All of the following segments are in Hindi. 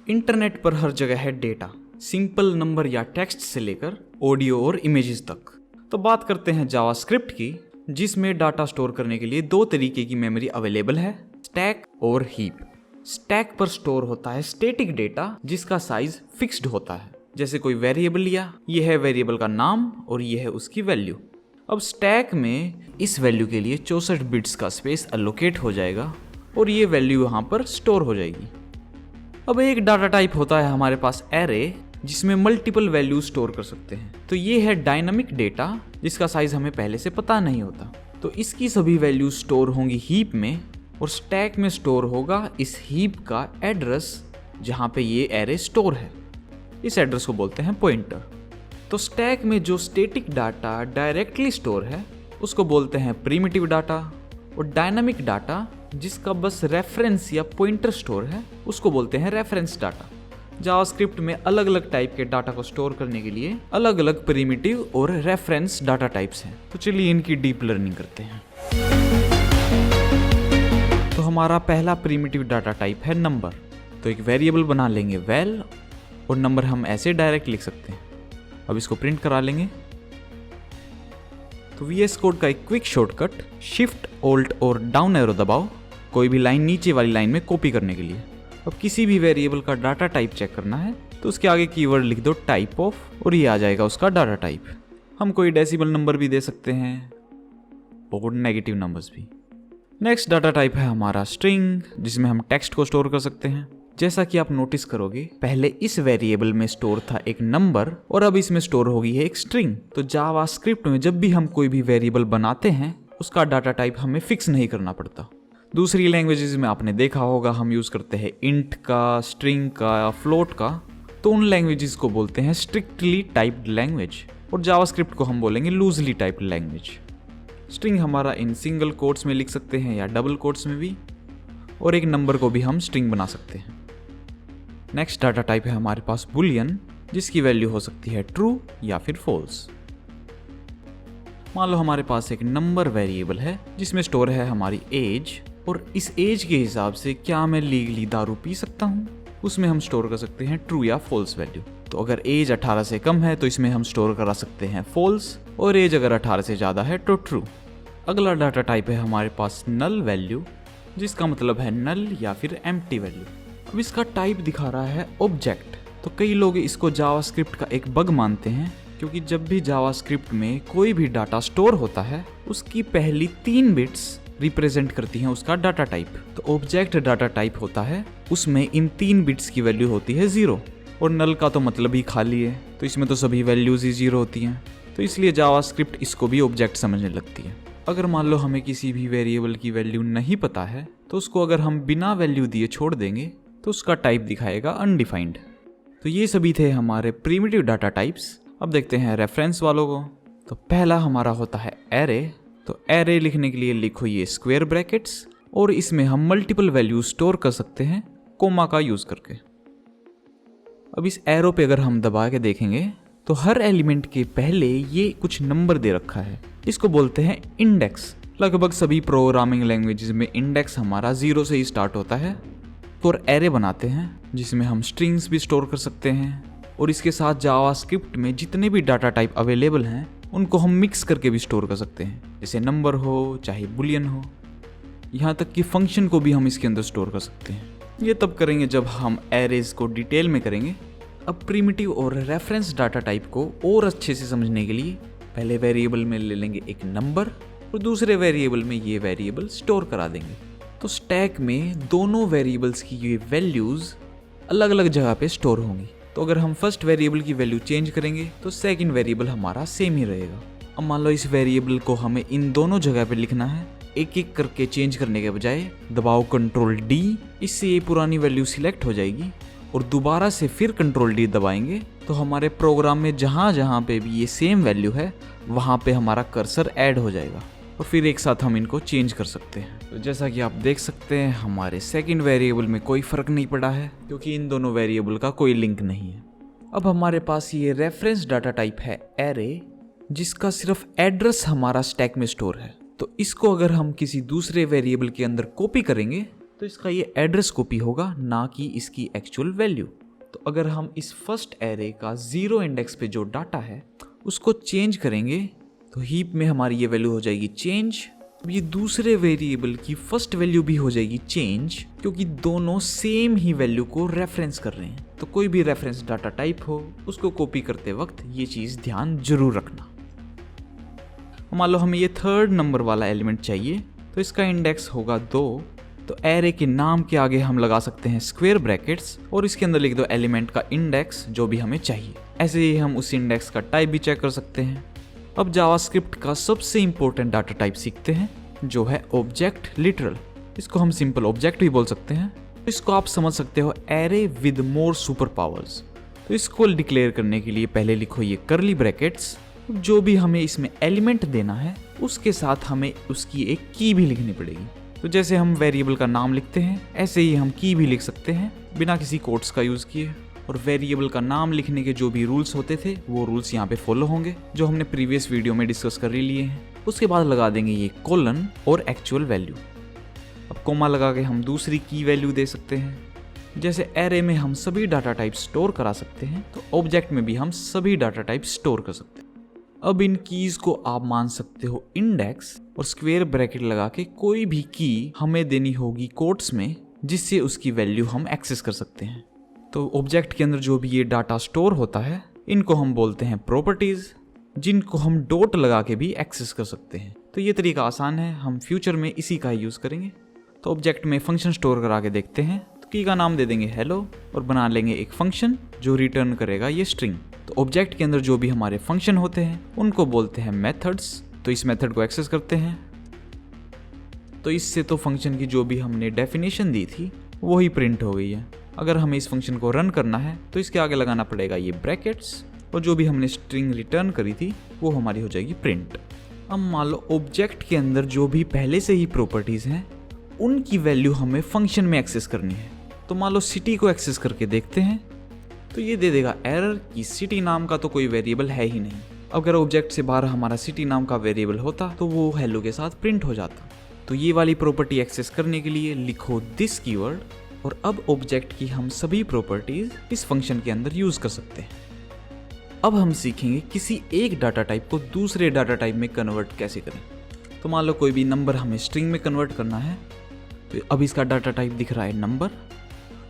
इंटरनेट पर हर जगह है डेटा, सिंपल नंबर या टेक्स्ट से लेकर ऑडियो और इमेजेस तक। तो बात करते हैं जावास्क्रिप्ट की, जिसमें डाटा स्टोर करने के लिए दो तरीके की मेमोरी अवेलेबल है, स्टैक और हीप। स्टैक पर स्टोर होता है स्टैटिक डेटा जिसका साइज फिक्स्ड होता है, जैसे कोई वेरिएबल लिया, ये है वेरिएबल का नाम और ये है उसकी वैल्यू। अब स्टैक में इस वैल्यू के लिए 64 बिट्स का स्पेस एलोकेट हो जाएगा और ये वैल्यू यहाँ पर स्टोर हो जाएगी। अब एक डाटा टाइप होता है हमारे पास एरे, जिसमें मल्टीपल वैल्यू स्टोर कर सकते हैं। तो ये है डायनामिक डेटा जिसका साइज हमें पहले से पता नहीं होता। तो इसकी सभी वैल्यू स्टोर होंगी हीप में और स्टैक में स्टोर होगा इस हीप का एड्रेस जहाँ पे ये एरे स्टोर है। इस एड्रेस को बोलते हैं पॉइंटर। तो स्टैक में जो स्टैटिक डाटा डायरेक्टली स्टोर है उसको बोलते हैं प्रिमिटिव डाटा, और डायनामिक डाटा जिसका बस रेफरेंस या पॉइंटर स्टोर है उसको बोलते हैं रेफरेंस डाटा। जावास्क्रिप्ट में अलग अलग टाइप के डाटा को स्टोर करने के लिए अलग अलग प्रिमिटिव और रेफरेंस डाटा टाइप्स हैं। तो चलिए इनकी डीप लर्निंग करते हैं। तो हमारा पहला प्रिमिटिव डाटा टाइप है नंबर। तो एक वेरिएबल बना लेंगे वैल, और नंबर हम ऐसे डायरेक्ट लिख सकते हैं। अब इसको प्रिंट करा लेंगे। तो VS कोड का एक क्विक शॉर्टकट, शिफ्ट ऑल्ट और डाउन एरो दबाओ कोई भी लाइन नीचे वाली लाइन में कॉपी करने के लिए। अब किसी भी वेरिएबल का डाटा टाइप चेक करना है तो उसके आगे कीवर्ड लिख दो टाइप ऑफ और ये आ जाएगा उसका डाटा टाइप। हम कोई डेसिमल नंबर भी दे सकते हैं और नेगेटिव नंबर्स भी। नेक्स्ट डाटा टाइप है हमारा स्ट्रिंग, जिसमें हम टेक्स्ट को स्टोर कर सकते हैं। जैसा कि आप नोटिस करोगे, पहले इस वेरिएबल में स्टोर था एक नंबर और अब इसमें स्टोर हो गई है एक स्ट्रिंग। तो जावास्क्रिप्ट में जब भी हम कोई भी वेरिएबल बनाते हैं उसका डाटा टाइप हमें फिक्स नहीं करना पड़ता। दूसरी लैंग्वेजेस में आपने देखा होगा हम यूज करते हैं इंट का, स्ट्रिंग का, फ्लोट का। तो उन लैंग्वेजेस को बोलते हैं स्ट्रिक्टली टाइप्ड लैंग्वेज, और जावास्क्रिप्ट को हम बोलेंगे लूजली टाइप्ड लैंग्वेज। स्ट्रिंग हमारा इन सिंगल कोट्स में लिख सकते हैं या डबल कोट्स में भी, और एक नंबर को भी हम स्ट्रिंग बना सकते हैं। नेक्स्ट डाटा टाइप है हमारे पास बुलियन, जिसकी वैल्यू हो सकती है ट्रू या फिर फॉल्स। मान लो हमारे पास एक नंबर वेरिएबल है जिसमें स्टोर है हमारी एज, और इस एज के हिसाब से क्या मैं लीगली दारू पी सकता हूँ, उसमें हम स्टोर कर सकते हैं ट्रू या फॉल्स वैल्यू। तो अगर एज 18 से कम है तो इसमें हम स्टोर करा सकते हैं फॉल्स, और एज अगर 18 से ज़्यादा है तो ट्रू। अगला डाटा टाइप है हमारे पास नल वैल्यू, जिसका मतलब है नल या फिर एम्प्टी वैल्यू। अब इसका टाइप दिखा रहा है ऑब्जेक्ट। तो कई लोग इसको जावास्क्रिप्ट का एक बग मानते हैं, क्योंकि जब भी जावास्क्रिप्ट में कोई भी डाटा स्टोर होता है उसकी पहली 3 बिट्स रिप्रेजेंट करती हैं उसका डाटा टाइप। तो ऑब्जेक्ट डाटा टाइप होता है, उसमें इन 3 बिट्स की वैल्यू होती है 0, और नल का तो मतलब ही खाली है, तो इसमें तो सभी वैल्यूज ही 0 होती हैं। तो इसलिए जावास्क्रिप्ट इसको भी ऑब्जेक्ट समझने लगती है। अगर मान लो हमें किसी भी वेरिएबल की वैल्यू नहीं पता है तो उसको अगर हम बिना वैल्यू दिए छोड़ देंगे तो उसका टाइप दिखाएगा अनडिफाइंड। तो ये सभी थे हमारे प्रिमिटिव डाटा टाइप्स। अब देखते हैं रेफरेंस वालों को। तो पहला हमारा होता है एरे। तो एरे लिखने के लिए लिखो ये स्क्वायर ब्रैकेट्स, और इसमें हम मल्टीपल वैल्यू स्टोर कर सकते हैं कोमा का यूज करके। अब इस एरो पे अगर हम दबा के देखेंगे तो हर एलिमेंट के पहले ये कुछ नंबर दे रखा है, इसको बोलते हैं इंडेक्स। लगभग सभी प्रोग्रामिंग लैंग्वेजेस में इंडेक्स हमारा 0 से ही स्टार्ट होता है। और एरे बनाते हैं जिसमें हम स्ट्रिंग्स भी स्टोर कर सकते हैं, और इसके साथ जावास्क्रिप्ट में जितने भी डाटा टाइप अवेलेबल हैं उनको हम मिक्स करके भी स्टोर कर सकते हैं, जैसे नंबर हो चाहे बुलियन हो। यहाँ तक कि फंक्शन को भी हम इसके अंदर स्टोर कर सकते हैं। ये तब करेंगे जब हम एरेज को डिटेल में करेंगे। अब प्रिमिटिव और रेफरेंस डाटा टाइप को और अच्छे से समझने के लिए पहले वेरिएबल में ले लेंगे एक नंबर, और दूसरे वेरिएबल में ये वेरिएबल स्टोर करा देंगे। तो स्टैक में दोनों वेरिएबल्स की ये वैल्यूज अलग अलग जगह पे स्टोर होंगी। तो अगर हम फर्स्ट वेरिएबल की वैल्यू चेंज करेंगे तो सेकंड वेरिएबल हमारा सेम ही रहेगा। अब मान लो इस वेरिएबल को हमें इन दोनों जगह पे लिखना है, एक एक करके चेंज करने के बजाय दबाओ कंट्रोल D, इससे ये पुरानी वैल्यू सिलेक्ट हो जाएगी, और दोबारा से फिर कंट्रोल D दबाएंगे तो हमारे प्रोग्राम में जहाँ जहाँ पे भी ये सेम वैल्यू है वहाँ पे हमारा कर्सर ऐड हो जाएगा, और फिर एक साथ हम इनको चेंज कर सकते हैं। तो जैसा कि आप देख सकते हैं हमारे सेकंड वेरिएबल में कोई फ़र्क नहीं पड़ा है, क्योंकि इन दोनों वेरिएबल का कोई लिंक नहीं है। अब हमारे पास ये रेफरेंस डाटा टाइप है एरे, जिसका सिर्फ एड्रेस हमारा स्टैक में स्टोर है। तो इसको अगर हम किसी दूसरे वेरिएबल के अंदर कॉपी करेंगे तो इसका ये एड्रेस कॉपी होगा, ना कि इसकी एक्चुअल वैल्यू। तो अगर हम इस फर्स्ट एरे का 0 इंडेक्स पे जो डाटा है उसको चेंज करेंगे तो हीप में हमारी ये वैल्यू हो जाएगी चेंज। अब ये दूसरे वेरिएबल की फर्स्ट वैल्यू भी हो जाएगी चेंज, क्योंकि दोनों सेम ही वैल्यू को रेफरेंस कर रहे हैं। तो कोई भी रेफरेंस डाटा टाइप हो उसको कॉपी करते वक्त ये चीज़ ध्यान जरूर रखना। मान लो हमें ये थर्ड नंबर वाला एलिमेंट चाहिए, तो इसका इंडेक्स होगा 2। तो एरे के नाम के आगे हम लगा सकते हैं स्क्वायर ब्रैकेट्स और इसके अंदर लिख दो एलिमेंट का इंडेक्स जो भी हमें चाहिए। ऐसे ही हम उस इंडेक्स का टाइप भी चेक कर सकते हैं। अब जावास्क्रिप्ट का सबसे इंपॉर्टेंट डाटा टाइप सीखते हैं, जो है ऑब्जेक्ट लिटरल। इसको हम सिंपल ऑब्जेक्ट भी बोल सकते हैं। इसको आप समझ सकते हो array with more super powers. तो इसको डिक्लेयर करने के लिए पहले लिखो ये कर्ली ब्रैकेट्स। जो भी हमें इसमें एलिमेंट देना है उसके साथ हमें उसकी एक की भी लिखनी पड़ेगी। तो जैसे हम वेरिएबल का नाम लिखते हैं ऐसे ही हम की भी लिख सकते हैं बिना किसी कोट्स का यूज़ किए। और वेरिएबल का नाम लिखने के जो भी रूल्स होते थे वो रूल्स यहाँ पे फॉलो होंगे, जो हमने प्रीवियस वीडियो में डिस्कस कर ही लिए हैं। उसके बाद लगा देंगे ये कोलन और एक्चुअल वैल्यू। अब कोमा लगा के हम दूसरी की वैल्यू दे सकते हैं। जैसे एरे में हम सभी डाटा टाइप स्टोर करा सकते हैं, तो ऑब्जेक्ट में भी हम सभी डाटा टाइप स्टोर कर सकते हैं। अब इन कीज को आप मान सकते हो इंडेक्स, और स्क्वायर ब्रैकेट लगा के कोई भी की हमें देनी होगी कोट्स में, जिससे उसकी वैल्यू हम एक्सेस कर सकते हैं। तो ऑब्जेक्ट के अंदर जो भी ये डाटा स्टोर होता है इनको हम बोलते हैं प्रॉपर्टीज, जिनको हम डॉट लगा के भी एक्सेस कर सकते हैं। तो ये तरीका आसान है, हम फ्यूचर में इसी का यूज़ करेंगे। तो ऑब्जेक्ट में फंक्शन स्टोर करा के देखते हैं। तो की का नाम दे देंगे हेलो और बना लेंगे एक फंक्शन जो रिटर्न करेगा ये स्ट्रिंग। तो ऑब्जेक्ट के अंदर जो भी हमारे फंक्शन होते हैं उनको बोलते हैं मेथड्स। तो इस मेथड को एक्सेस करते हैं। तो इससे तो फंक्शन की जो भी हमने डेफिनेशन दी थी वही प्रिंट हो गई है। अगर हमें इस फंक्शन को रन करना है तो इसके आगे लगाना पड़ेगा ये ब्रैकेट्स, और जो भी हमने स्ट्रिंग रिटर्न करी थी वो हमारी हो जाएगी प्रिंट। अब मान लो ऑब्जेक्ट के अंदर जो भी पहले से ही प्रॉपर्टीज हैं उनकी वैल्यू हमें फंक्शन में एक्सेस करनी है। तो मान लो सिटी को एक्सेस करके देखते हैं, तो ये दे देगा एरर कि सिटी नाम का तो कोई वेरिएबल है ही नहीं। अगर ऑब्जेक्ट से बाहर हमारा सिटी नाम का वेरिएबल होता तो वो हेलो के साथ प्रिंट हो जाता। तो ये वाली प्रॉपर्टी एक्सेस करने के लिए लिखो दिस कीवर्ड, और अब ऑब्जेक्ट की हम सभी प्रॉपर्टीज इस फंक्शन के अंदर यूज कर सकते हैं। अब हम सीखेंगे किसी एक डाटा टाइप को दूसरे डाटा टाइप में कन्वर्ट कैसे करें। तो मान लो कोई भी नंबर हमें स्ट्रिंग में कन्वर्ट करना है, तो अब इसका डाटा टाइप दिख रहा है नंबर।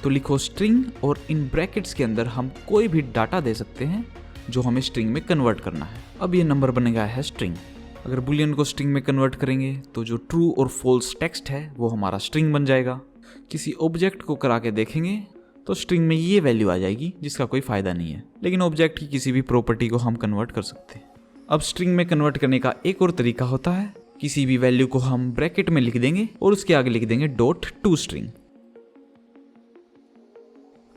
तो लिखो स्ट्रिंग, और इन ब्रैकेट्स के अंदर हम कोई भी डाटा दे सकते हैं जो हमें स्ट्रिंग में कन्वर्ट करना है। अब ये नंबर बन गया है स्ट्रिंग। अगर बुलियन को स्ट्रिंग में कन्वर्ट करेंगे तो जो ट्रू और फॉल्स टेक्स्ट है वो हमारा स्ट्रिंग बन जाएगा। किसी ऑब्जेक्ट को करा के देखेंगे तो स्ट्रिंग में ये वैल्यू आ जाएगी जिसका कोई फायदा नहीं है, लेकिन ऑब्जेक्ट की किसी भी प्रॉपर्टी को हम कन्वर्ट कर सकते हैं। अब स्ट्रिंग में कन्वर्ट करने का एक और तरीका होता है, किसी भी वैल्यू को हम ब्रैकेट में लिख देंगे और उसके आगे लिख देंगे डॉट टू स्ट्रिंग।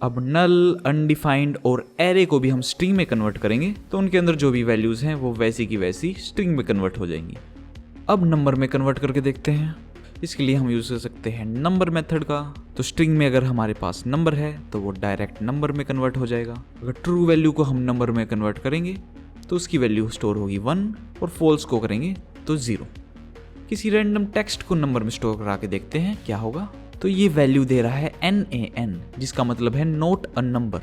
अब नल, अनडिफाइंड और एरे को भी हम स्ट्रिंग में कन्वर्ट करेंगे, तो उनके अंदर जो भी वैल्यूज हैं वो वैसी की वैसी स्ट्रिंग में कन्वर्ट हो जाएंगी। अब नंबर में कन्वर्ट करके देखते हैं। इसके लिए हम यूज कर सकते हैं नंबर मेथड का। तो स्ट्रिंग में अगर हमारे पास नंबर है तो वो डायरेक्ट नंबर में कन्वर्ट हो जाएगा। अगर ट्रू वैल्यू को हम नंबर में कन्वर्ट करेंगे तो उसकी वैल्यू स्टोर होगी 1, और फॉल्स को करेंगे तो 0। किसी रैंडम टेक्स्ट को नंबर में स्टोर करा के देखते हैं क्या होगा। तो ये वैल्यू दे रहा है NaN, जिसका मतलब है नॉट अ नंबर।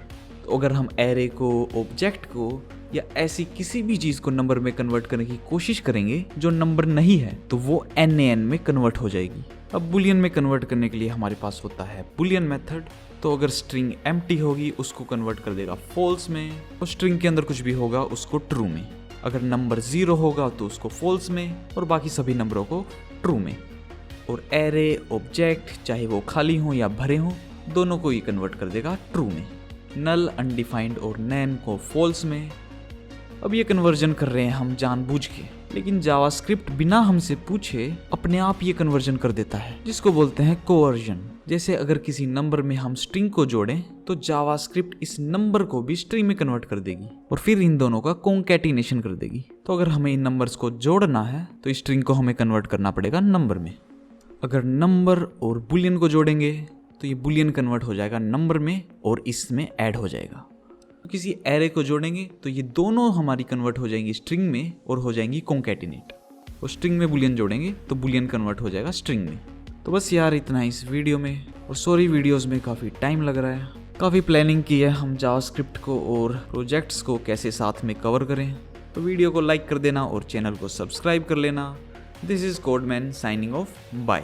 तो अगर हम एरे को, ऑब्जेक्ट को या ऐसी किसी भी चीज को नंबर में कन्वर्ट करने की कोशिश करेंगे जो नंबर नहीं है तो वो NaN में कन्वर्ट हो जाएगी। अब बुलियन में कन्वर्ट करने के लिए हमारे पास होता है बुलियन मेथड। तो अगर स्ट्रिंग एम्प्टी होगी उसको कन्वर्ट कर देगा फॉल्स में, और स्ट्रिंग के अंदर कुछ भी होगा उसको ट्रू में। अगर नंबर 0 होगा तो उसको फॉल्स में, और बाकी सभी नंबरों को ट्रू में। और एरे, ऑब्जेक्ट चाहे वो खाली हो या भरे हो, दोनों को ये कन्वर्ट कर देगा ट्रू में। नल, अनडिफाइंड और नैन को फॉल्स में। अब ये कन्वर्जन कर रहे हैं हम जानबूझ के, लेकिन जावास्क्रिप्ट बिना हमसे पूछे अपने आप ये कन्वर्जन कर देता है, जिसको बोलते हैं कोवर्जन। जैसे अगर किसी नंबर में हम स्ट्रिंग को जोड़ें तो जावास्क्रिप्ट इस नंबर को भी स्ट्रिंग में कन्वर्ट कर देगी और फिर इन दोनों का कॉन्कैटिनेशन कर देगी। तो अगर हमें इन नंबर्स को जोड़ना है तो इस स्ट्रिंग को हमें कन्वर्ट करना पड़ेगा नंबर में। अगर नंबर और बुलियन को जोड़ेंगे तो ये बुलियन कन्वर्ट हो जाएगा नंबर में और इसमें ऐड हो जाएगा। किसी एरे को जोड़ेंगे तो ये दोनों हमारी कन्वर्ट हो जाएंगी स्ट्रिंग में और हो जाएंगी कॉन्कैटिनेट। और स्ट्रिंग में बुलियन जोड़ेंगे तो बुलियन कन्वर्ट हो जाएगा स्ट्रिंग में। तो बस यार इतना इस वीडियो में, और सॉरी वीडियोस में काफ़ी टाइम लग रहा है। काफ़ी प्लानिंग की है हम जावास्क्रिप्ट को और प्रोजेक्ट्स को कैसे साथ में कवर करें। तो वीडियो को लाइक कर देना और चैनल को सब्सक्राइब कर लेना। This is Codeman signing off, bye.